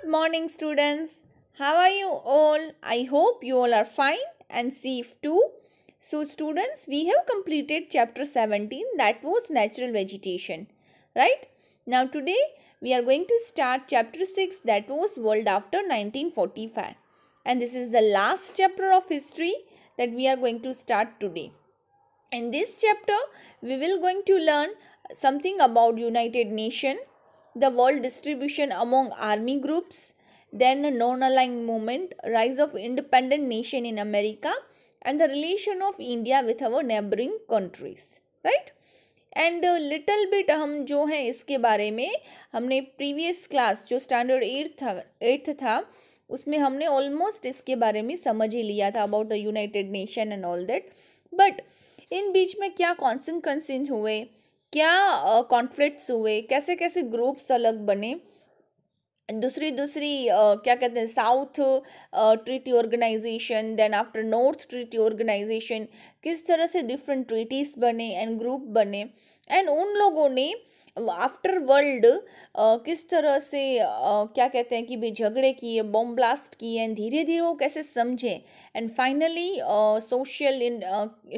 morning, students. How are you all? I hope you all are fine and safe too. So, students, we have completed chapter 17, that was natural vegetation, right? Now, today we are going to start chapter 6, that was world after 1945. And this is the last chapter of history that we are going to start today. In this chapter, we will going to learn something about United Nation, the world distribution among army groups, then a non-aligned movement, rise of independent nation in America, and the relation of India with our neighboring countries, right? And little bit हम जो है इसके बारे में हमने previous class जो standard eighth था उसमें हमने ऑलमोस्ट इसके बारे में समझ ही लिया था about the United Nation and all that. But इन बीच में क्या कॉन्सिक्वेंसेस हुए, क्या कॉन्फ्लिक्ट्स हुए, कैसे कैसे ग्रुप्स अलग बने, दूसरी क्या कहते हैं south treaty organisation, then after north treaty organisation, किस तरह से डिफरेंट ट्रीटीज बने एंड ग्रुप बने एंड उन लोगों ने आफ्टर वर्ल्ड किस तरह से क्या कहते हैं कि भी झगड़े किए, बॉम्ब ब्लास्ट किए एंड धीरे धीरे वो कैसे समझे एंड फाइनली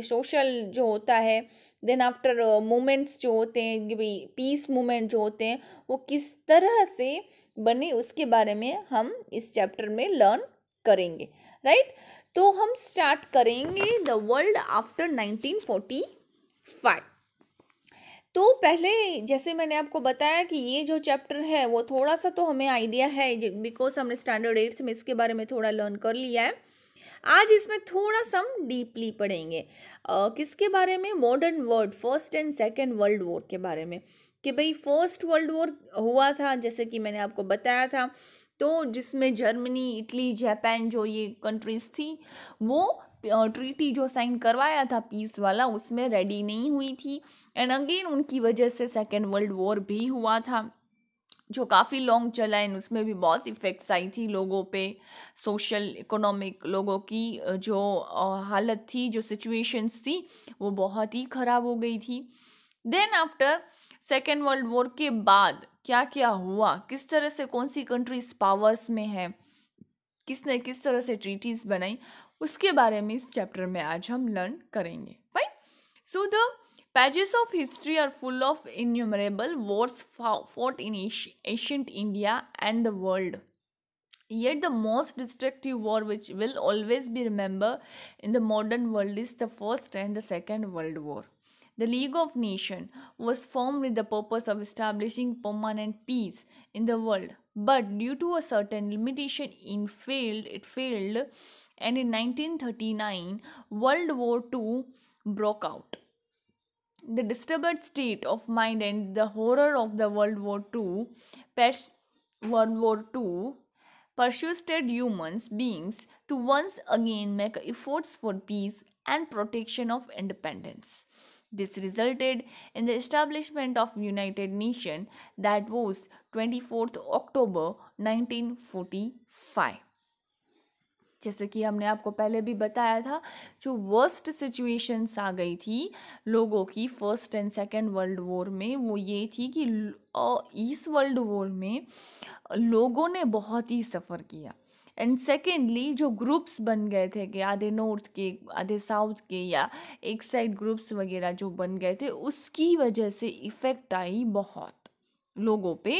सोशल जो होता है, देन आफ्टर मूवमेंट्स जो होते हैं कि भाई पीस मूवमेंट जो होते हैं वो किस तरह से बने, उसके बारे में हम इस चैप्टर में लर्न करेंगे, राइट? तो हम स्टार्ट करेंगे द वर्ल्ड आफ्टर 1945. तो पहले जैसे मैंने आपको बताया कि ये जो चैप्टर है वो थोड़ा सा तो हमें आइडिया है बिकॉज हमने स्टैंडर्ड एट्थ में इसके बारे में थोड़ा लर्न कर लिया है. आज इसमें थोड़ा सा हम डीपली पढ़ेंगे किसके बारे में, modern world, first and second world war के बारे में. कि भाई फर्स्ट वर्ल्ड वॉर हुआ था जैसे कि मैंने आपको बताया था, तो जिसमें जर्मनी, इटली, जापान जो ये कंट्रीज थी वो ट्रीटी जो साइन करवाया था पीस वाला उसमें रेडी नहीं हुई थी एंड अगेन उनकी वजह से सेकेंड वर्ल्ड वॉर भी हुआ था जो काफ़ी लॉन्ग चला एंड उसमें भी बहुत इफ़ेक्ट्स आई थी लोगों पे, सोशल इकोनॉमिक लोगों की जो हालत थी, जो सिचुएशंस थी वो बहुत ही ख़राब हो गई थी. Then after second world war के बाद क्या क्या हुआ, किस तरह से कौन सी कंट्रीज पावर्स में है, किसने किस तरह से ट्रीटीज बनाई, उसके बारे में इस चैप्टर में आज हम लर्न करेंगे. Fine. So the pages of history are full of innumerable wars fought in ancient India and the world. Yet the most destructive war which will always be remembered in the modern world is the First and the Second World War. The League of Nations was formed with the purpose of establishing permanent peace in the world, but due to a certain limitation it failed, and in 1939 World War II broke out. The disturbed state of mind and the horror of the World War II persuaded human beings to once again make efforts for peace and protection of independence. This resulted in the establishment of United Nations that was 24th October 1945. जैसे कि हमने आपको पहले भी बताया था, जो worst situations आ गई थी लोगों की first and second world war में वो ये थी कि इस वर्ल्ड वॉर में लोगों ने बहुत ही सफ़र किया एंड सेकेंडली जो ग्रुप्स बन गए थे कि आधे नॉर्थ के आधे साउथ के या एक साइड ग्रुप्स वगैरह जो बन गए थे उसकी वजह से इफ़ेक्ट आई बहुत लोगों पे.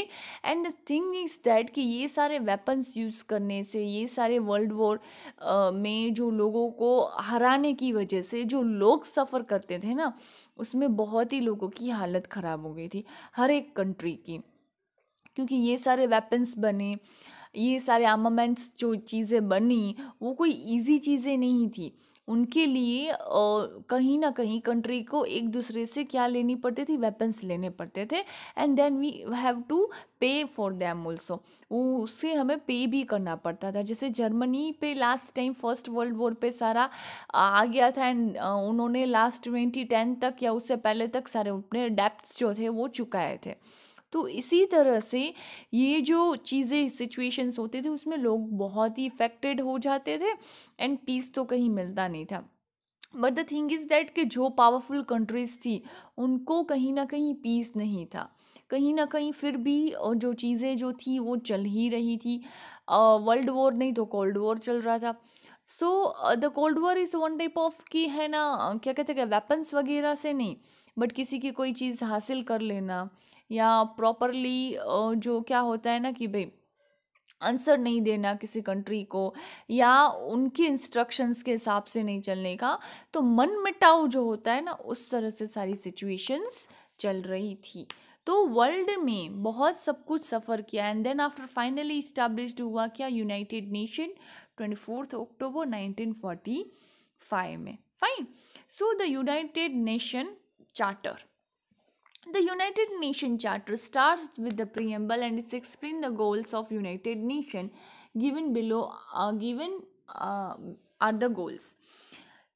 And the thing is that कि ये सारे वेपन्स यूज़ करने से, ये सारे वर्ल्ड वॉर में जो लोगों को हराने की वजह से जो लोग सफ़र करते थे ना उसमें बहुत ही लोगों की हालत ख़राब हो गई थी हर एक कंट्री की, क्योंकि ये सारे वेपन्स बने, ये सारे आर्मामेंट्स जो चीज़ें बनी वो कोई इजी चीज़ें नहीं थी. उनके लिए कहीं ना कहीं कंट्री को एक दूसरे से क्या लेनी पड़ती थी, वेपन्स लेने पड़ते थे and then we have to pay for them also. उससे हमें पे भी करना पड़ता था. जैसे जर्मनी पे last time first world war पे सारा आ गया था एंड उन्होंने लास्ट 2010 तक या उससे पहले तक सारे अपने डेप्थ्स जो थे वो चुकाए थे. तो इसी तरह से ये जो चीज़ें सिचुएशंस होते थे उसमें लोग बहुत ही इफ़ेक्टेड हो जाते थे एंड पीस तो कहीं मिलता नहीं था. But the thing is that कि जो पावरफुल कंट्रीज थी उनको कहीं ना कहीं पीस नहीं था. कहीं ना कहीं फिर भी जो चीज़ें जो थी वो चल ही रही थी। वर्ल्ड वॉर नहीं तो कोल्ड वॉर चल रहा था। So the cold war is one type of की है ना, क्या कहते हैं, वेपन्स वगैरह से नहीं, बट किसी की कोई चीज़ हासिल कर लेना, या प्रॉपरली जो क्या होता है ना कि भाई आंसर नहीं देना किसी कंट्री को, या उनकी इंस्ट्रक्शंस के हिसाब से नहीं चलने का, तो मन मिटाव जो होता है ना, उस तरह से सारी सिचुएशंस चल रही थी। तो वर्ल्ड में बहुत सब कुछ सफ़र किया, and then after finally established हुआ क्या, यूनाइटेड नेशन 24 अक्टूबर 1945 में। Fine. So the United Nation charter, the United Nations Charter starts with the preamble and it explains the goals of United Nation. Given below, are the goals.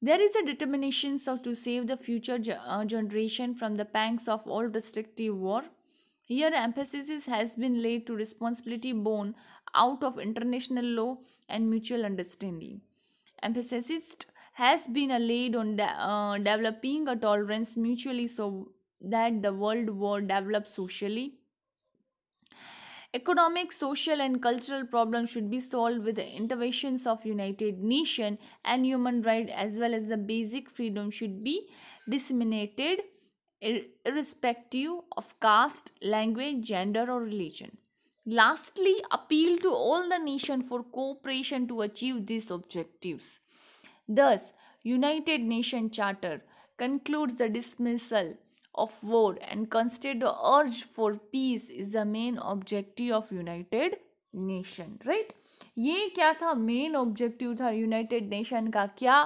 There is a determination to save the future generation from the pangs of all destructive war. Here, emphasis has been laid to responsibility born out of international law and mutual understanding. Emphasis has been laid on developing a tolerance mutually so that the world war develops socially. Economic, social and cultural problems should be solved with the interventions of United Nations, and human rights as well as the basic freedom should be disseminated irrespective of caste, language, gender or religion. Lastly, appeal to all the nation for cooperation to achieve these objectives. Thus, United Nations Charter concludes the dismissal of war and consider the urge for peace is the main objective of United Nation, right? ये क्या था, main objective था United nation का। क्या?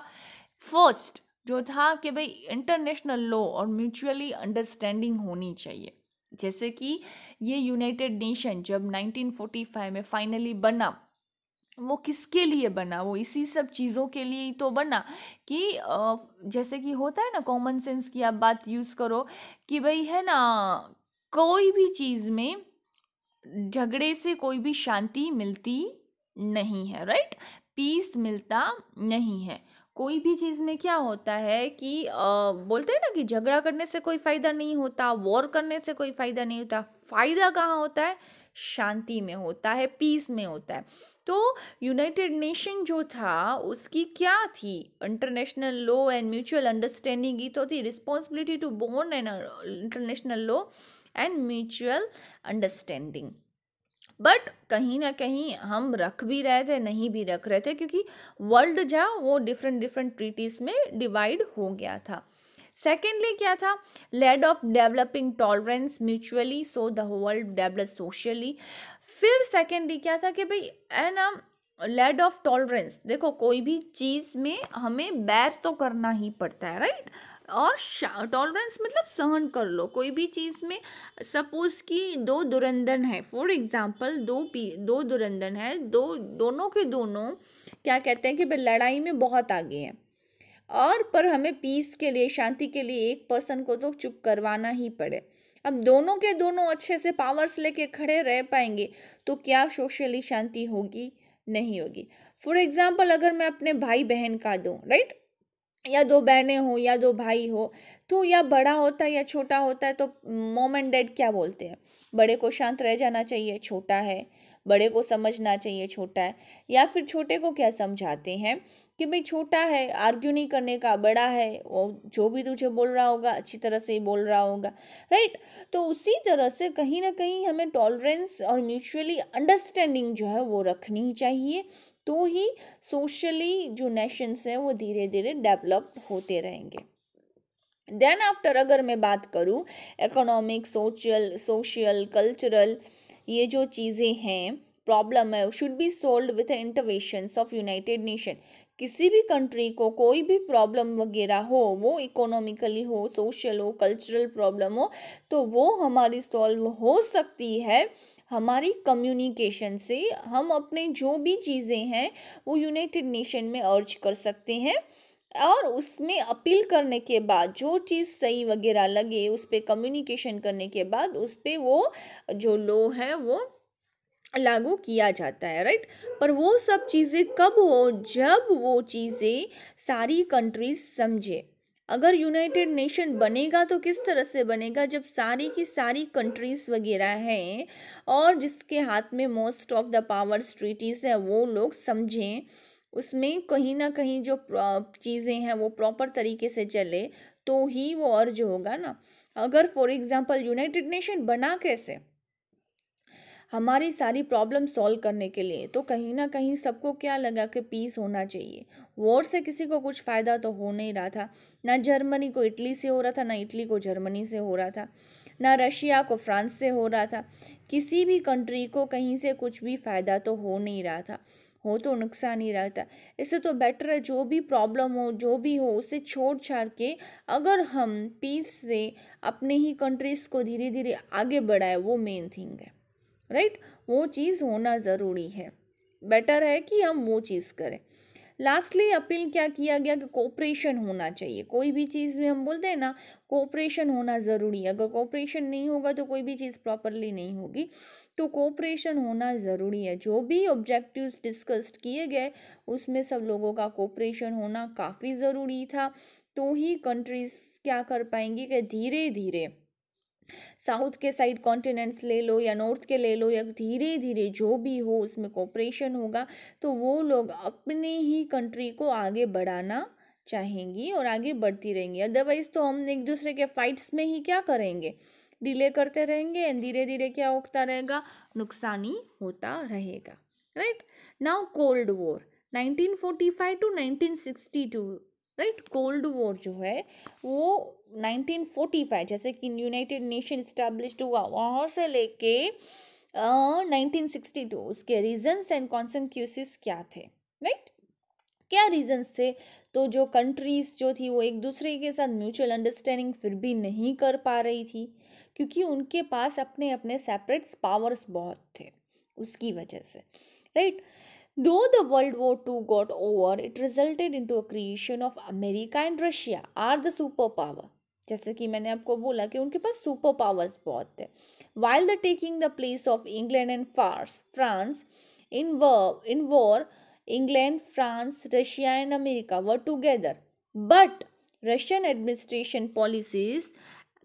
First जो था कि भाई इंटरनेशनल लॉ और म्यूचुअली अंडरस्टैंडिंग होनी चाहिए। जैसे कि ये यूनाइटेड नेशन जब 1945 में फाइनली बना, वो किसके लिए बना? वो इसी सब चीज़ों के लिए ही तो बना कि जैसे कि होता है ना, कॉमन सेंस की आप बात यूज़ करो कि भाई है ना, कोई भी चीज़ में झगड़े से कोई भी शांति मिलती नहीं है, राइट? पीस मिलता नहीं है। कोई भी चीज़ में क्या होता है कि बोलते हैं ना कि झगड़ा करने से कोई फ़ायदा नहीं होता, वॉर करने से कोई फ़ायदा नहीं होता। फ़ायदा कहाँ होता है? शांति में होता है, पीस में होता है। तो यूनाइटेड नेशन जो था उसकी क्या थी? International law and mutual understanding की तो थी, responsibility to bond and international law and mutual understanding. But कहीं ना कहीं हम रख भी रहे थे, नहीं भी रख रहे थे, क्योंकि वर्ल्ड जा वो डिफरेंट ट्रीटीज में डिवाइड हो गया था। सेकेंडली क्या था? Laid off developing tolerance mutually so the world develop socially. फिर सेकेंडली क्या था कि भाई है ना, लेड ऑफ टॉलरेंस। देखो कोई भी चीज़ में हमें बैर तो करना ही पड़ता है, राइट? और टॉलरेंस मतलब सहन कर लो कोई भी चीज़ में। सपोज कि दो दुरंदन है, फॉर एग्जांपल दो दुरंदन है, दोनों के दोनों क्या कहते हैं कि भाई लड़ाई में बहुत आगे हैं, और पर हमें पीस के लिए, शांति के लिए एक पर्सन को तो चुप करवाना ही पड़े। अब दोनों के दोनों अच्छे से पावर्स लेके खड़े रह पाएंगे तो क्या सोशली शांति होगी? नहीं होगी। फॉर एग्जाम्पल अगर मैं अपने भाई बहन का दूँ, राइट, या दो बहनें हो या दो भाई हो, तो या बड़ा होता है या छोटा होता है, तो मॉम एंड डैड क्या बोलते हैं? बड़े को शांत रह जाना चाहिए, छोटा है। बड़े को समझना चाहिए, छोटा है। या फिर छोटे को क्या समझाते हैं कि भाई छोटा है, आर्ग्यू नहीं करने का, बड़ा है, वो जो भी तुझे बोल रहा होगा अच्छी तरह से ही बोल रहा होगा, राइट? तो उसी तरह से कहीं ना कहीं हमें टॉलरेंस और म्यूचुअली अंडरस्टैंडिंग जो है वो रखनी चाहिए, तो ही सोशली जो नेशंस हैं वो धीरे धीरे डेवलप होते रहेंगे। देन आफ्टर अगर मैं बात करूँ इकोनॉमिक, सोशल कल्चरल, ये जो चीज़ें हैं, प्रॉब्लम है, should be solve with interventions of United nation. किसी भी कंट्री को कोई भी प्रॉब्लम वगैरह हो, वो इकोनॉमिकली हो, सोशल हो, कल्चरल प्रॉब्लम हो, तो वो हमारी सॉल्व हो सकती है हमारी कम्युनिकेशन से। हम अपने जो भी चीज़ें हैं वो यूनाइटेड नेशन में अर्ज कर सकते हैं, और उसमें अपील करने के बाद जो चीज़ सही वगैरह लगे उस पर कम्युनिकेशन करने के बाद उस पर वो जो लॉ है वो लागू किया जाता है, राइट? पर वो सब चीज़ें कब हो? जब वो चीज़ें सारी कंट्रीज समझे। अगर यूनाइटेड नेशन बनेगा तो किस तरह से बनेगा, जब सारी की सारी कंट्रीज वगैरह हैं और जिसके हाथ में most of the powers treaties है वो लोग समझें, उसमें कहीं ना कहीं जो चीज़ें हैं वो प्रॉपर तरीके से चले, तो ही वो अर्ज होगा ना। अगर फॉर एग्जांपल यूनाइटेड नेशन बना कैसे, हमारी सारी प्रॉब्लम सॉल्व करने के लिए, तो कहीं ना कहीं सबको क्या लगा कि पीस होना चाहिए। वॉर से किसी को कुछ फ़ायदा तो हो नहीं रहा था, ना जर्मनी को इटली से हो रहा था, ना इटली को जर्मनी से हो रहा था, ना रशिया को फ्रांस से हो रहा था। किसी भी कंट्री को कहीं से कुछ भी फ़ायदा तो हो नहीं रहा था, हो तो नुकसान ही रहता। इससे तो बेटर है जो भी प्रॉब्लम हो जो भी हो उसे छोड़ छाड़ के अगर हम पीस से अपने ही कंट्रीज़ को धीरे धीरे आगे बढ़ाए, वो मेन थिंग है, राइट। वो चीज़ होना ज़रूरी है, बेटर है कि हम वो चीज़ करें। लास्टली अपील क्या किया गया कि कोऑपरेशन होना चाहिए। कोई भी चीज़ में हम बोलते हैं ना, कोऑपरेशन होना ज़रूरी है। अगर कोऑपरेशन नहीं होगा तो कोई भी चीज़ प्रॉपरली नहीं होगी, तो कोऑपरेशन होना ज़रूरी है। जो भी ऑब्जेक्टिव्स डिस्कस्ड किए गए उसमें सब लोगों का कोऑपरेशन होना काफ़ी ज़रूरी था, तो ही कंट्रीज़ क्या कर पाएंगी कि धीरे धीरे साउथ के साइड कॉन्टिनेंट्स ले लो या नॉर्थ के ले लो, या धीरे धीरे जो भी हो उसमें कोऑपरेशन होगा, तो वो लोग अपने ही कंट्री को आगे बढ़ाना चाहेंगी और आगे बढ़ती रहेंगी। अदरवाइज तो हम एक दूसरे के फाइट्स में ही क्या करेंगे, डिले करते रहेंगे एंड धीरे धीरे क्या होता रहेगा, नुकसान ही होता रहेगा, right. Now cold war 1945 to 1962, right. Cold war जो है वो 1945 जैसे कि यूनाइटेड नेशन इस्टेब्लिश्ड हुआ वहाँ से लेके 1962, उसके रीजंस एंड कॉन्सिक्वेंसेस क्या थे, राइट। क्या रीजंस थे, तो जो कंट्रीज जो थी वो एक दूसरे के साथ म्यूचुअल अंडरस्टैंडिंग फिर भी नहीं कर पा रही थी, क्योंकि उनके पास अपने अपने सेपरेट पावर्स बहुत थे, उसकी वजह से, right. Though the World War II got over, it resulted into a creation of America and Russia are the superpower. जैसे कि मैंने आपको बोला कि उनके पास सुपर पावर्स बहुत थे। While the taking the place of England and France in war, England, France, Russia and America were together. But Russian administration policies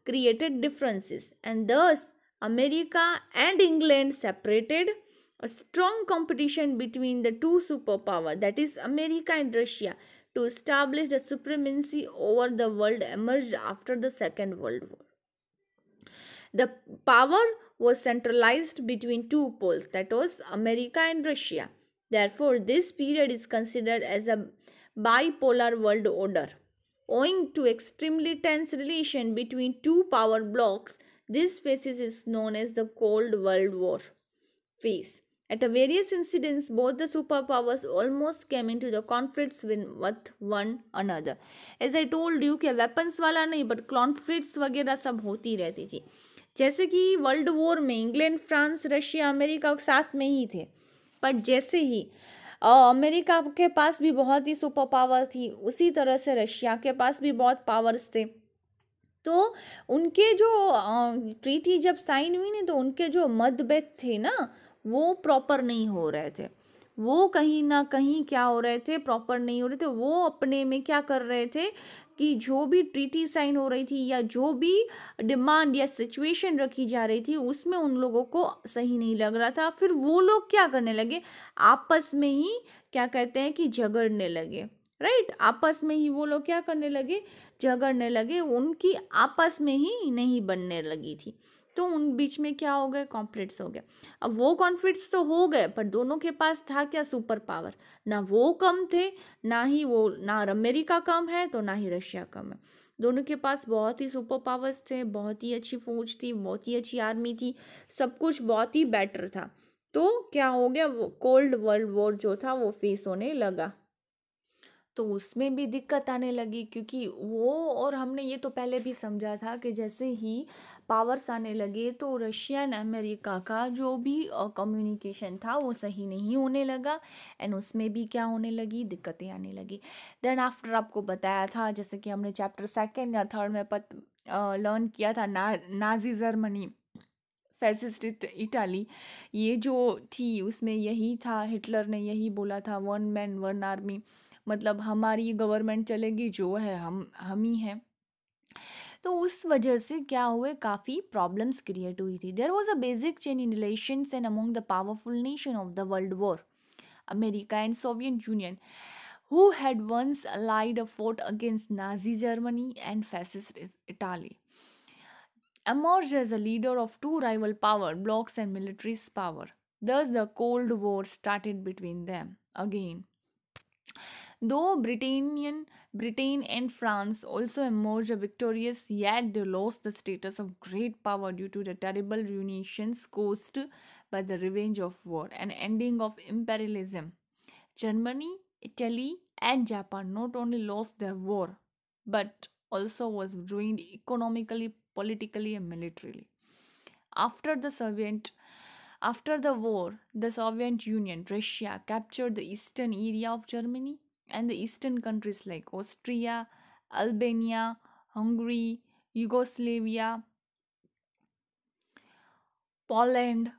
created differences, and thus America and England separated. A strong competition between the two superpowers, that is America and Russia, to establish the supremacy over the world emerged after the Second World War. The power was centralized between two poles, that was America and Russia. Therefore, this period is considered as a bipolar world order. Owing to extremely tense relation between two power blocks, this phase is known as the Cold World War phase. At various incidents, both the superpowers almost came into the conflicts with one another. As I told you कि weapons वाला नहीं but conflicts वगैरह सब होती रहती थी। जैसे कि वर्ल्ड वॉर में इंग्लैंड, फ्रांस, रशिया, अमेरिका साथ में ही थे, पर जैसे ही अमेरिका के पास भी बहुत ही सुपर पावर थी, उसी तरह से रशिया के पास भी बहुत पावर्स थे। तो उनके जो ट्रीटी जब साइन हुई नहीं, तो उनके जो मतभेद थे ना वो प्रॉपर नहीं हो रहे थे, वो कहीं ना कहीं क्या हो रहे थे, प्रॉपर नहीं हो रहे थे। वो अपने में क्या कर रहे थे कि जो भी ट्रीटी साइन हो रही थी या जो भी डिमांड या सिचुएशन रखी जा रही थी उसमें उन लोगों को सही नहीं लग रहा था। फिर वो लोग क्या करने लगे, आपस में ही क्या कहते हैं कि झगड़ने लगे, राइट। आपस में ही वो लोग क्या करने लगे, झगड़ने लगे, उनकी आपस में ही नहीं बनने लगी थी, तो उन बीच में क्या हो गए, कॉन्फ्लिक्ट्स हो गए। अब वो कॉन्फ्लिक्ट्स तो हो गए, पर दोनों के पास था क्या, सुपर पावर। ना वो कम थे, ना ही वो, ना अमेरिका कम है तो ना ही रशिया कम है। दोनों के पास बहुत ही सुपर पावर्स थे, बहुत ही अच्छी फौज थी, बहुत ही अच्छी आर्मी थी, सब कुछ बहुत ही बेटर था। तो क्या हो गया, वो कोल्ड वर्ल्ड वॉर जो था वो फेस होने लगा। तो उसमें भी दिक्कत आने लगी, क्योंकि वो, और हमने ये तो पहले भी समझा था कि जैसे ही पावर्स आने लगे तो रशिया एंड अमेरिका का जो भी कम्युनिकेशन था वो सही नहीं होने लगा, एंड उसमें भी क्या होने लगी, दिक्कतें आने लगी। देन आफ्टर आपको बताया था, जैसे कि हमने चैप्टर 2 या 3 में लर्न किया था, नाजी जर्मनी फैसिस्ट इटाली, ये जो थी उसमें यही था, हिटलर ने यही बोला था, वन मैन वन आर्मी, मतलब हमारी गवर्नमेंट चलेगी, जो है हम ही हैं। तो उस वजह से क्या हुए, काफ़ी प्रॉब्लम्स क्रिएट हुई थी। There was a basic change in relations and among the powerful nation of the world war, America and Soviet Union, who had once allied a fought against Nazi Germany and fascist Italy, emerged as a leader of two rival power blocs and military power. Thus, the Cold War started between them again. Though Britain and France also emerged victorious, yet they lost the status of great power due to the terrible ruinations caused by the revenge of war and ending of imperialism. Germany, Italy, and Japan not only lost their war, but also was ruined economically, politically, and militarily. After the Soviet After the war, the Soviet Union, Russia, captured the eastern area of Germany and the eastern countries like Austria, Albania, Hungary, Yugoslavia, Poland,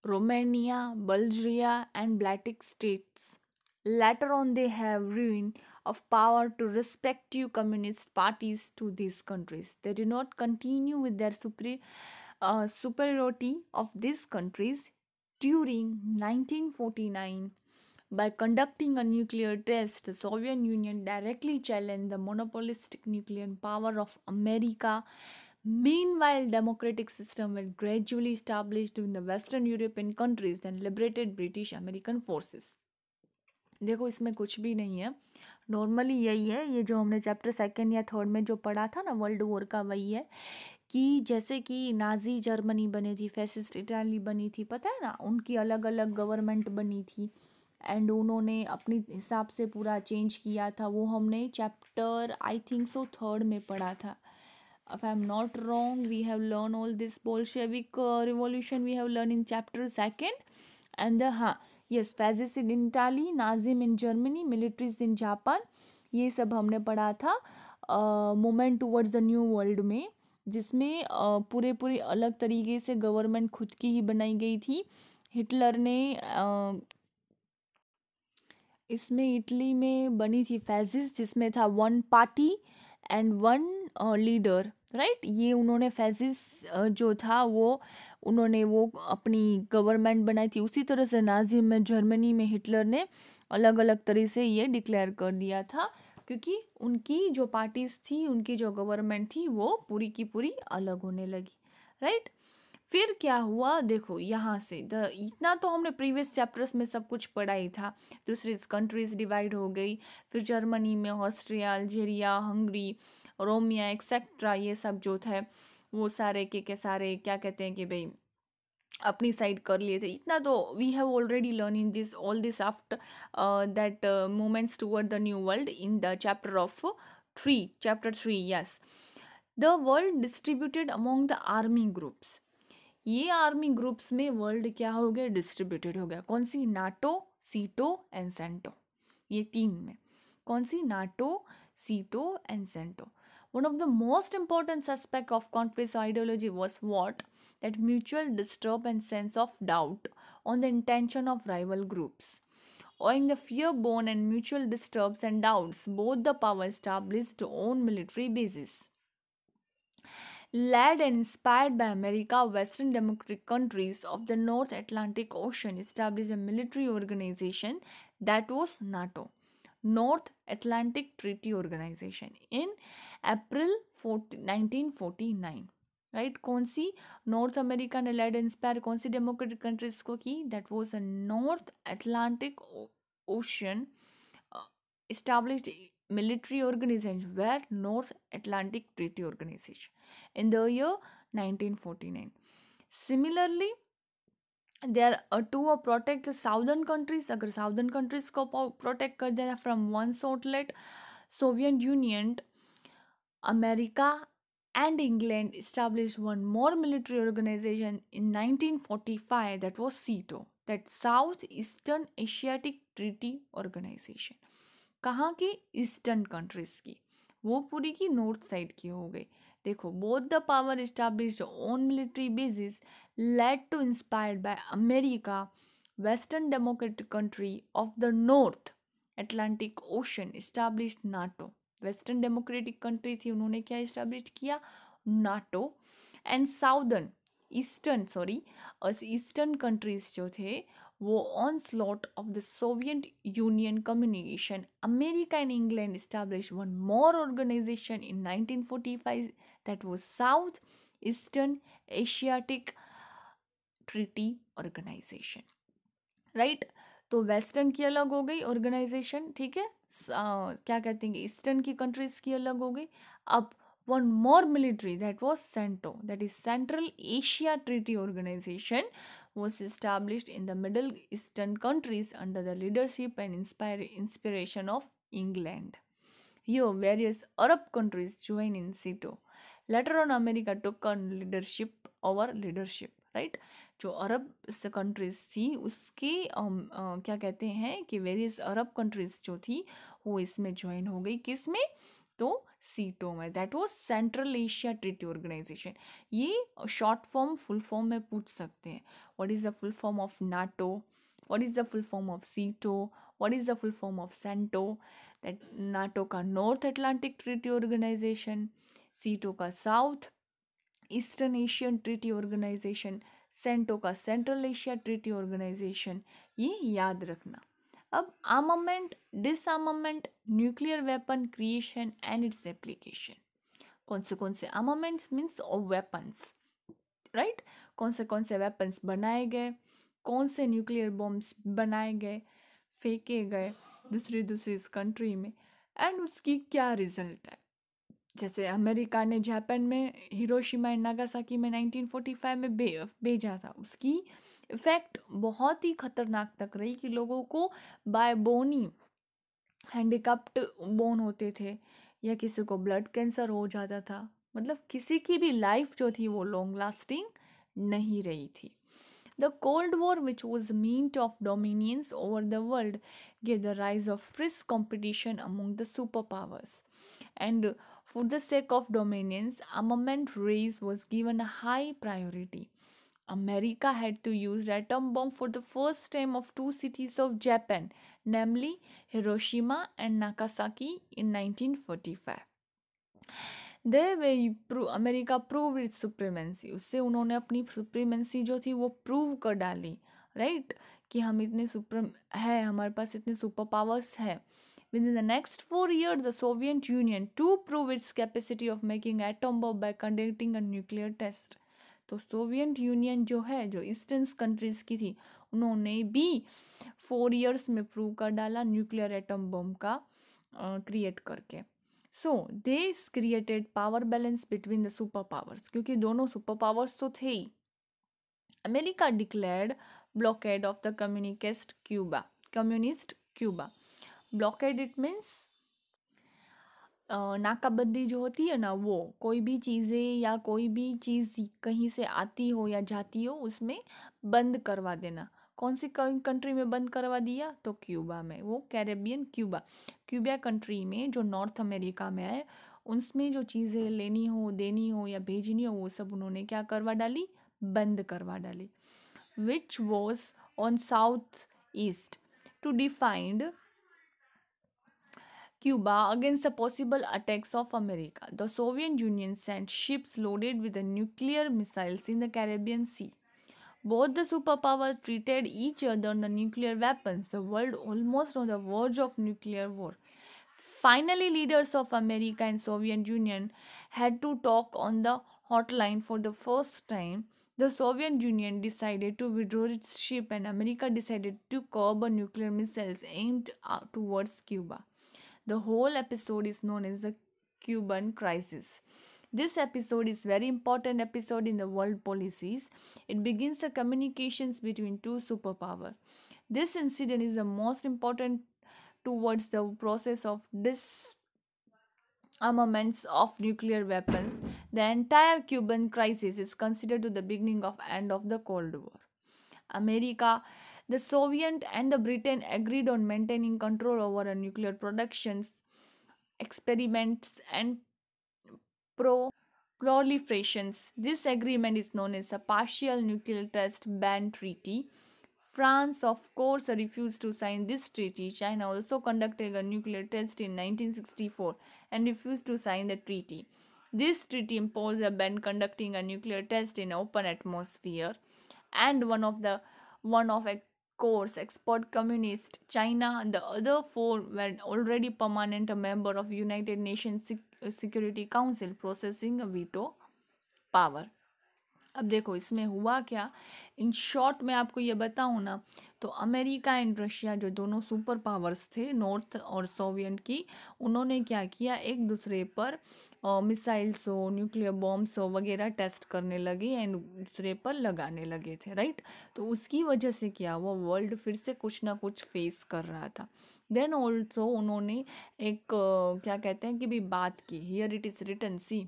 Romania, Bulgaria, and Baltic states. Later on, they have ruined of power to respective communist parties to these countries. They did not continue with their superiority of these countries during 1949. By conducting a nuclear test, the Soviet Union directly challenged the monopolistic nuclear power of America. Meanwhile, democratic systems were gradually established in the Western European countries and liberated British American forces. देखो इसमें कुछ भी नहीं है, normally यही है, ये जो हमने चैप्टर सेकंड या थर्ड में जो पढ़ा था ना वर्ल्ड वॉर का, वही है कि जैसे कि नाजी जर्मनी बनी थी, फैसिस्ट इटाली बनी थी, पता है ना, उनकी अलग अलग गवर्नमेंट बनी थी एंड उन्होंने अपने हिसाब से पूरा चेंज किया था। वो हमने chapter I think so third में पढ़ा था, if I'm not wrong. We have learned all this Bolshevik revolution we have learned in chapter second, and the yes, fascists in Italy, Nazism in Germany, militaries in Japan, ये सब हमने पढ़ा था movement towards the new world में, जिसमें पूरे पूरे अलग तरीके से गवर्नमेंट खुद की ही बनाई गई थी। हिटलर ने इसमें इटली में बनी थी फैसिस्ट, जिसमें था one party and one leader, right. ये उन्होंने फैसिस्ट जो था वो उन्होंने वो अपनी गवर्नमेंट बनाई थी। उसी तरह से नाजी में जर्मनी में हिटलर ने अलग अलग तरह से ये डिक्लेयर कर दिया था, क्योंकि उनकी जो पार्टीज थी, उनकी जो गवर्नमेंट थी, वो पूरी की पूरी अलग होने लगी, राइट। फिर क्या हुआ, देखो यहाँ से इतना तो हमने प्रीवियस चैप्टर्स में सब कुछ पढ़ा ही था। दूसरी कंट्रीज डिवाइड हो गई, फिर जर्मनी में ऑस्ट्रिया, अल्जीरिया, हंगरी, रोमिया एक्सेट्रा, ये सब जो थे वो सारे के सारे क्या कहते हैं कि भाई अपनी साइड कर लिए थे। इतना तो we have already learn in this all this after that movements toward the new world in the chapter three yes. The world distributed among the army groups, ये आर्मी ग्रुप्स में वर्ल्ड क्या हो गया, डिस्ट्रीब्यूटेड हो गया। कौन सी, NATO, SEATO and CENTO, ये तीन में। कौन सी, NATO, SEATO and CENTO. One of the most important aspects of conflict ideology was what? That mutual distrust and sense of doubt on the intention of rival groups. Owing the fear born and mutual disturbs and doubts, both the powers established their own military bases. Led and inspired by America, Western democratic countries of the North Atlantic Ocean established a military organization that was NATO, North Atlantic Treaty Organization, in April 1949. Right कौन सी, north America ने lead inspire कौन सी democratic countries को की, that was a north Atlantic ocean established military organization where North Atlantic Treaty Organization in the year 1949. Similarly, there are to protect the southern countries, अगर southern countries को protect कर देना from one outlet, Soviet Union, America and England established one more military organization in 1945, that was SEATO, that South Eastern Asiatic Treaty Organization. कहाँ की, eastern countries की, वो पूरी की नॉर्थ साइड की हो गई, देखो, both the power established own military bases led to inspired by America, Western democratic country of the North Atlantic Ocean established NATO. Western democratic country थी, उन्होंने क्या इस्टेब्लिश किया? NATO. And southern eastern countries जो थे वो on slot of the Soviet union communication. America and England established one more organization in 1945 that was South Eastern Asiatic Treaty Organization. Right? तो western की अलग हो गई ऑर्गेनाइजेशन, ठीक है, क्या कहते हैं, ईस्टर्न की कंट्रीज की अलग हो गई. अब one more military, that was CENTO, that is Central Asia Treaty Organization, was established in the Middle Eastern countries under the leadership and inspiration of England. Here various Arab countries joined in CETO. Later on America took on leadership, right? जो अरब countries थी उसके क्या कहते हैं कि various अरब countries जो थी वो इसमें ज्वाइन हो गई. किस में? तो सीटो में. That was Central Asia Treaty Organization. ये शॉर्ट फॉर्म फुल फॉर्म में पूछ सकते हैं. What is the full form of NATO? What is the full form of SEATO? What is the full form of CENTO? That NATO का North Atlantic Treaty Organization, SEATO का South Eastern Asian Treaty Organization, CENTO का Central Asia Treaty Organization. ये याद रखना. अब armament, disarmament, nuclear weapon creation and its application. कौन से armaments means weapons, right? कौन से वेपन्स बनाए गए, कौन से न्यूक्लियर बॉम्ब्स बनाए गए, फेंके गए दूसरी कंट्री में, एंड उसकी क्या रिजल्ट है. जैसे अमेरिका ने जापान में हिरोशिमा एंड नागासाकी में 1945 में भेजा था, उसकी इफेक्ट बहुत ही खतरनाक तक रही कि लोगों को बाय बोनी हैंडिकैप्ड बोन होते थे या किसी को ब्लड कैंसर हो जाता था. मतलब किसी की भी लाइफ जो थी वो लॉन्ग लास्टिंग नहीं रही थी. The Cold War, which was meant of dominance over the world, gave the rise of fierce competition among the superpowers. And for the sake of dominance, armament race was given a high priority. America had to use atom bomb for the first time of two cities of Japan, namely Hiroshima and Nagasaki in 1945. America prove it's supremacy. उससे उन्होंने अपनी supremacy जो थी वो prove कर डाली, right? कि हम इतने सुप्रीम है, हमारे पास इतने सुपर पावर्स है. Within the next 4 years, the Soviet Union to prove its capacity of making atom bomb by conducting a nuclear test. तो सोवियत यूनियन जो है, जो ईस्टर्न कंट्रीज की थी, उन्होंने भी 4 years में प्रूव कर डाला न्यूक्लियर एटम बम का क्रिएट करके. So this created power balance between the super powers, क्योंकि दोनों सुपर पावर्स तो थे ही. America declared blockade of the communist Cuba. Blockade it means नाकाबंदी जो होती है ना, वो कोई भी चीज़ें या कोई भी चीज़ कहीं से आती हो या जाती हो उसमें बंद करवा देना. कौन सी कंट्री में बंद करवा दिया? तो क्यूबा में. वो कैरेबियन क्यूबा कंट्री में जो नॉर्थ अमेरिका में है, उसमें जो चीज़ें लेनी हो, देनी हो या भेजनी हो, वो सब उन्होंने क्या करवा डाली? बंद करवा डाली. Which was on south east to defined Cuba against the possible attacks of America. The Soviet Union sent ships loaded with the nuclear missiles in the Caribbean Sea. Both the superpowers treated each other on the nuclear weapons, the world almost on the verge of nuclear war. Finally, leaders of America and Soviet Union had to talk on the hotline for the first time. The Soviet Union decided to withdraw its ship and America decided to curb nuclear missiles aimed towards Cuba. The whole episode is known as the Cuban crisis. This episode is very important episode in the world policies. It begins the communications between two superpowers. This incident is the most important towards the process of disarmaments of nuclear weapons. The entire Cuban crisis is considered to the beginning of end of the Cold War. America, the Soviet and the Britain agreed on maintaining control over a nuclear productions, experiments and proliferations. This agreement is known as a partial nuclear test ban treaty. France, of course, refused to sign this treaty. China also conducted a nuclear test in 1964 and refused to sign the treaty. This treaty imposed a ban conducting a nuclear test in open atmosphere, and one of a course export communist China. The other four were already permanent member of United Nations Security Council, possessing a veto power. अब देखो इसमें हुआ क्या, in short में आपको ये बताऊँ ना, तो अमेरिका एंड रशिया जो दोनों सुपर पावर्स थे नॉर्थ और सोवियत की, उन्होंने क्या किया, एक दूसरे पर मिसाइल्स हो, न्यूक्लियर बॉम्ब्स हो वगैरह टेस्ट करने लगे एंड दूसरे पर लगाने लगे थे, राइट. तो उसकी वजह से क्या हुआ, वर्ल्ड फिर से कुछ ना कुछ फेस कर रहा था. देन ऑल्सो उन्होंने एक क्या कहते हैं कि भी बात की, here it is written, see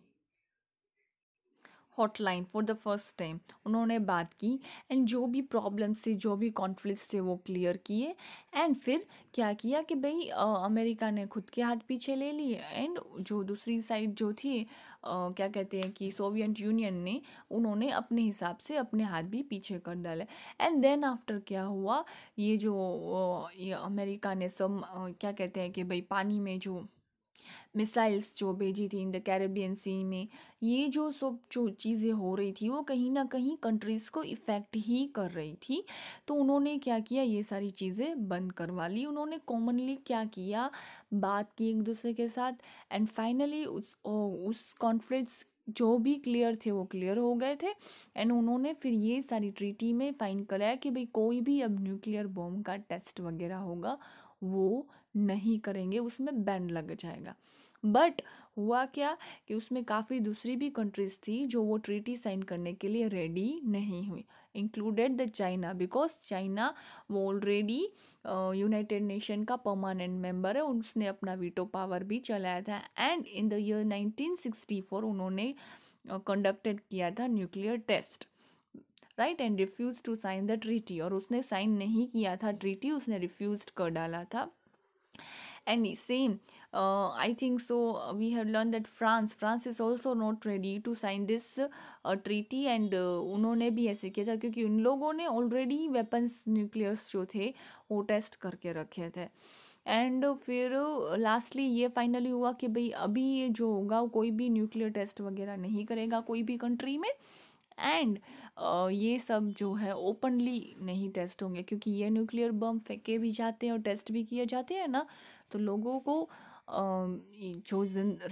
hotline for the first time उन्होंने बात की एंड जो भी प्रॉब्लम्स थे, जो भी कॉन्फ्लिक्ट्स थे वो क्लियर किए. एंड फिर क्या किया कि भाई अमेरिका ने खुद के हाथ पीछे ले लिए एंड जो दूसरी साइड जो थी क्या कहते हैं कि सोवियत यूनियन ने, उन्होंने अपने हिसाब से अपने हाथ भी पीछे कर डाले. एंड देन आफ्टर क्या हुआ, ये जो ये अमेरिका ने सब क्या कहते हैं कि भाई पानी में जो मिसाइल्स जो भेजी थी इन द कैरेबियन सी में, ये जो सब जो चीज़ें हो रही थी वो कहीं ना कहीं कंट्रीज़ को इफ़ेक्ट ही कर रही थी. तो उन्होंने क्या किया, ये सारी चीज़ें बंद करवा ली. उन्होंने कॉमनली क्या किया, बात की एक दूसरे के साथ एंड फाइनली उस कॉन्फ्लिक्ट्स जो भी क्लियर थे वो क्लियर हो गए थे. एंड उन्होंने फिर ये सारी ट्रीटी में फाइन कराया कि भाई कोई भी अब न्यूक्लियर बॉम्ब का टेस्ट वगैरह होगा वो नहीं करेंगे, उसमें बैन लग जाएगा. बट हुआ क्या कि उसमें काफ़ी दूसरी भी कंट्रीज थी जो वो ट्रीटी साइन करने के लिए रेडी नहीं हुई, included the China, because China वो ऑलरेडी यूनाइटेड नेशन का परमानेंट मेंबर है, उसने अपना वीटो पावर भी चलाया था. एंड इन द ईयर 1964 उन्होंने कंडक्टेड किया था nuclear test, right, and refuse to sign the treaty. और उसने साइन नहीं किया था ट्रीटी, उसने रिफ्यूज कर डाला था. And same, I think so. We have learned that France is also not ready to sign this treaty. And उन्होंने भी ऐसे किया था क्योंकि उन लोगों ने ऑलरेडी वेपन्स न्यूक्लियर्स जो थे वो टेस्ट करके रखे थे. एंड फिर लास्टली ये फाइनली हुआ कि भाई अभी ये जो होगा कोई भी न्यूक्लियर टेस्ट वगैरह नहीं करेगा कोई भी कंट्री में. एंड ये सब जो है ओपनली नहीं टेस्ट होंगे, क्योंकि ये न्यूक्लियर बम फेंके भी जाते हैं और टेस्ट भी किए जाते हैं ना, तो लोगों को जो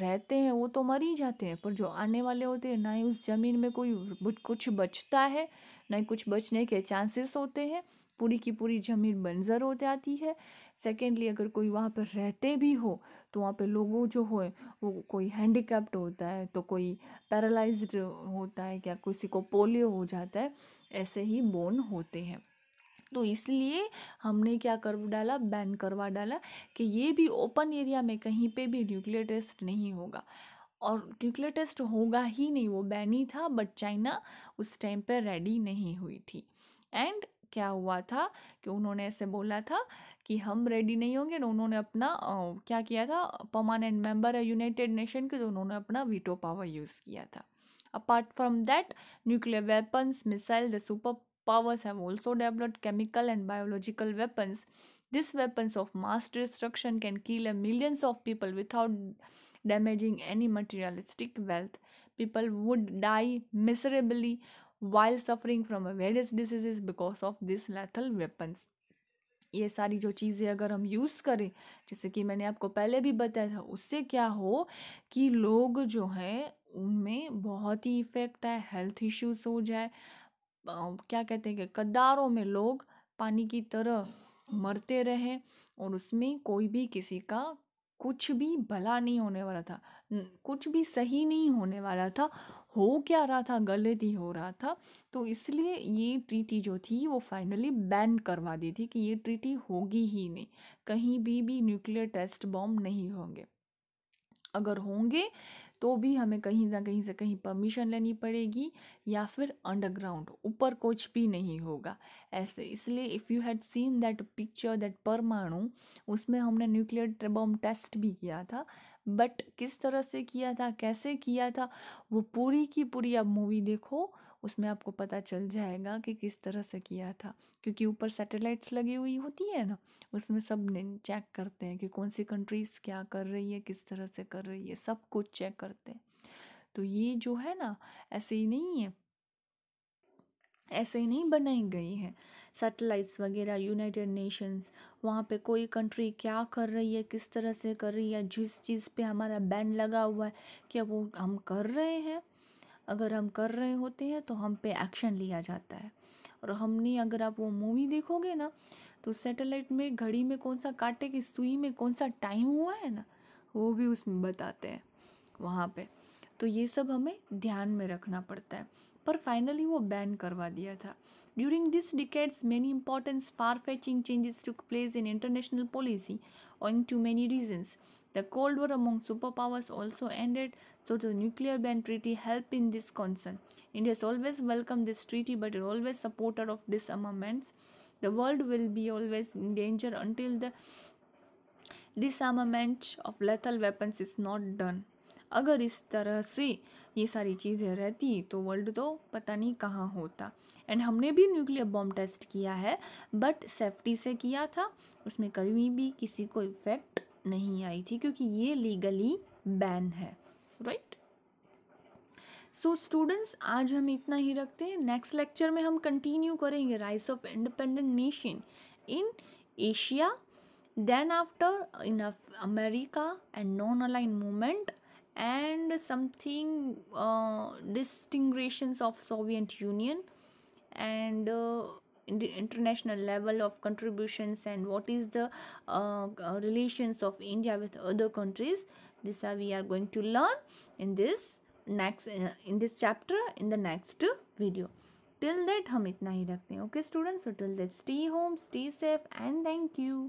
रहते हैं वो तो मर ही जाते हैं, पर जो आने वाले होते हैं ना ही उस ज़मीन में कुछ बचता है, ना ही कुछ बचने के चांसेस होते हैं. पूरी की पूरी ज़मीन बंजर होते आती है. सेकेंडली अगर कोई वहाँ पर रहते भी हो तो वहाँ पे लोगों जो हो वो कोई हैंडीकैप्ड होता है, तो कोई पैरालाइज्ड होता है, क्या किसी को पोलियो हो जाता है, ऐसे ही बोन होते हैं. तो इसलिए हमने क्या कर डाला, बैन करवा डाला कि ये भी ओपन एरिया में कहीं पे भी न्यूक्लियर टेस्ट नहीं होगा. और न्यूक्लियर टेस्ट होगा ही नहीं, वो बैन ही था. बट चाइना उस टाइम पे रेडी नहीं हुई थी. एंड क्या हुआ था कि उन्होंने ऐसे बोला था कि हम रेडी नहीं होंगे, ना उन्होंने अपना क्या किया था, परमानेंट मेंबर है यूनाइटेड नेशन के, तो उन्होंने अपना वीटो पावर यूज़ किया था. Apart from that, nuclear weapons, missile, the superpowers have also developed chemical and biological weapons. These weapons of mass destruction can kill millions of people without damaging any materialistic wealth. People would die miserably while suffering from various diseases because of these lethal weapons. ये सारी जो चीज़ें अगर हम use करें, जैसे कि मैंने आपको पहले भी बताया था, उससे क्या हो कि लोग जो हैं उनमें बहुत ही इफ़ेक्ट आए, हेल्थ इश्यूज हो जाए, क्या कहते हैं कि कतारों में लोग पानी की तरह मरते रहे और उसमें कोई भी किसी का कुछ भी भला नहीं होने वाला था, कुछ भी सही नहीं होने वाला था. हो क्या रहा था, गलत ही हो रहा था. तो इसलिए ये ट्रीटी जो थी वो फाइनली बैन करवा दी थी कि ये ट्रीटी होगी ही नहीं, कहीं भी न्यूक्लियर टेस्ट बॉम्ब नहीं होंगे. अगर होंगे तो भी हमें कहीं ना कहीं से कहीं परमिशन लेनी पड़ेगी, या फिर अंडरग्राउंड ऊपर कुछ भी नहीं होगा ऐसे। इसलिए if you had seen that picture that परमाणु, उसमें हमने न्यूक्लियर बम टेस्ट भी किया था, बट किस तरह से किया था, कैसे किया था, वो पूरी की पूरी आप मूवी देखो, उसमें आपको पता चल जाएगा कि किस तरह से किया था। क्योंकि ऊपर सैटेलाइट्स लगी हुई होती है ना, उसमें सब चेक करते हैं कि कौन सी कंट्रीज क्या कर रही है, किस तरह से कर रही है, सब कुछ चेक करते हैं। तो ये जो है ना, ऐसे ही नहीं है, ऐसे ही नहीं बनाई गई है सैटेलाइट्स वगैरह। यूनाइटेड नेशंस, वहाँ पे कोई कंट्री क्या कर रही है, किस तरह से कर रही है, जिस चीज़ पे हमारा बैन लगा हुआ है, क्या वो हम कर रहे हैं। अगर हम कर रहे होते हैं तो हम पे एक्शन लिया जाता है। और हमने, अगर आप वो मूवी देखोगे ना, तो सैटेलाइट में घड़ी में कौन सा, कांटे की सुई में कौन सा टाइम हुआ है ना, वो भी उसमें बताते हैं वहाँ पे। तो ये सब हमें ध्यान में रखना पड़ता है। पर फाइनली वो बैन करवा दिया था। During this decades many important far fetching changes took place in international policy owing to many reasons. The Cold War among superpowers also ended, so the nuclear ban treaty helped in this concern. India has always welcomed this treaty but is always supporter of disarmaments. The world will be always in danger until the disarmament of lethal weapons is not done. अगर इस तरह से ये सारी चीज़ें रहती तो world तो पता नहीं कहाँ होता। एंड हमने भी न्यूक्लियर बॉम्ब टेस्ट किया है, बट सेफ्टी से किया था, उसमें कभी भी किसी को इफेक्ट नहीं आई थी, क्योंकि ये लीगली बैन है, राइट। सो स्टूडेंट्स, आज हम इतना ही रखते हैं। नेक्स्ट लेक्चर में हम कंटिन्यू करेंगे rise of independent nation in Asia, then after in America and non aligned movement, and something distinctions of Soviet Union, and in the international level of contributions, and what is the relations of India with other countries. This we are going to learn in this next in this chapter in the next video. Till that हम इतना ही रखते हैं, okay students. So till that, stay home, stay safe, and thank you.